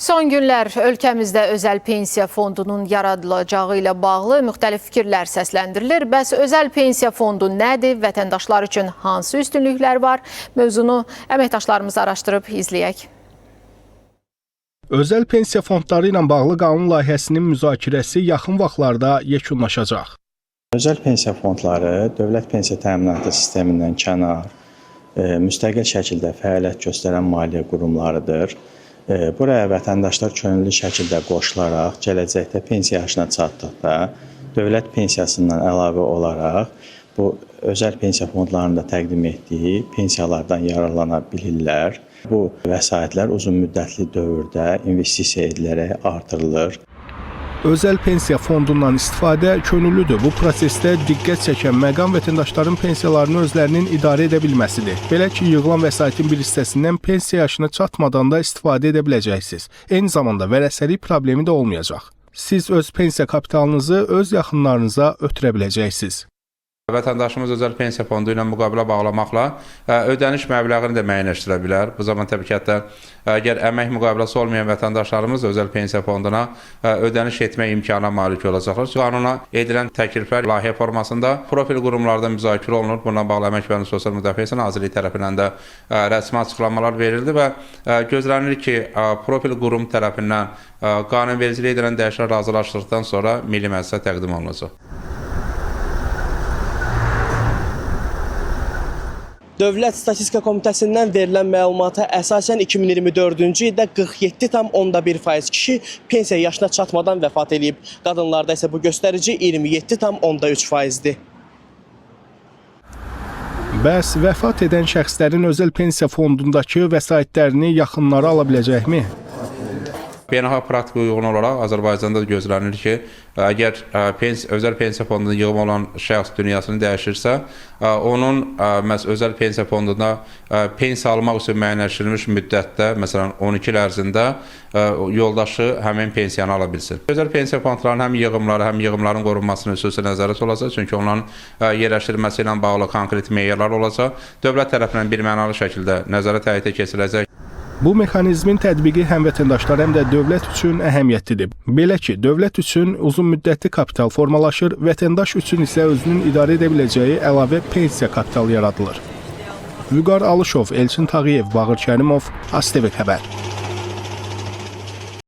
Son günlər ölkəmizdə özəl pensiya fondunun yaradılacağı ilə bağlı müxtəlif fikirlər səsləndirilir. Bəs özəl pensiya fondu nədir? Vətəndaşlar üçün hansı üstünlüklər var? Mövzunu əməkdaşlarımız araşdırıb izləyək. Özəl pensiya fondları ilə bağlı qanun layihəsinin müzakirəsi yaxın vaxtlarda yekunlaşacaq. Özəl pensiya fondları dövlət pensiya təminatı sistemindən kənar, müstəqil şəkildə fəaliyyət göstərən maliyyə qurumlarıdır. Buraya vətəndaşlar könüllü şəkildə qoşularaq, gələcəkdə pensiya yaşına çatdıqda dövlət pensiyasından əlavə olaraq bu özəl pensiya fondlarında təqdim etdiyi pensiyalardan yararlana bilirlər. Bu vəsaitlər uzun müddətli dövrdə investisiya edilərək artırılır. Özəl pensiya fondundan istifadə könüllüdür. Bu prosesdə diqqət çəkən məqam vətəndaşların pensiyalarını özlərinin idarə edə bilməsidir. Belə ki, yığılan vəsaitin bir hissəsindən pensiya yaşına çatmadan da istifadə edə biləcəksiniz. Eyni zamanda vərəsəlik problemi də olmayacaq. Siz öz pensiya kapitalınızı öz yaxınlarınıza ötürə biləcəksiniz. Vətəndaşımız özəl pensiya fondu ilə müqavilə bağlamaqla ödəniş məbləğini də müəyyənləşdirə bilər. Bu zaman təbii ki, hətta əgər əmək müqaviləsi olmayan vətəndaşlarımız özəl pensiya fonduna ödəniş etmək imkanına malik olacaqlar. Qanuna edilən təkliflər layihə formasında profil qurumlarda müzakirə olunur. Bununla bağlı Əmək və Sosial Müdafiə Nazirliyi tərəfindən də rəsmi açıqlamalar verildi və gözlənilir ki, profil qurum tərəfindən qanunvericilik edilən dəyişikliklər razılaşdıqdan sonra Milli Məclisə təqdim olunacaq. Dövlət Statistika Komitəsindən verilən məlumata əsasən 2024-cü ildə 47,1% kişi pensiya yaşına çatmadan vəfat edib. Qadınlarda isə bu göstərici 27,3%-dir. Bəs vəfat edən şəxslərin özəl pensiya fondundakı vəsaitlərini yaxınları ala biləcəkmi? Beynəlxalq praktikaya uyğun olaraq Azərbaycanda da gözlənilir ki, əgər özəl pensiya fondunda yığım olan şəxs dünyasını dəyişirsə, onun özəl pensiya fondunda pensiya almaq üçün müəyyənləşdirilmiş müddətdə, məsələn 12 il ərzində yoldaşı həmin pensiyanı ala bilsin. Özəl pensiya fondlarının həm yığımları, həm yığımların qorunmasının xüsusi nəzarət olacaq, çünki onların yerləşdirilməsi ilə bağlı konkret meyarlar olacaq. Dövlət tərəfindən birmənalı şəkildə nəzarət həyata keçiriləcək. Bu mexanizmin tətbiqi həm vətəndaşlar, həm də dövlət üçün əhəmiyyətlidir. Belə ki, dövlət üçün uzun müddətli kapital formalaşır, vətəndaş üçün isə özünün idarə edə biləcəyi əlavə pensiya kapitalı yaradılır. Vüqar Alışov, Elçin Tağıyev, Bağır Kərimov, ASTV Xəbər.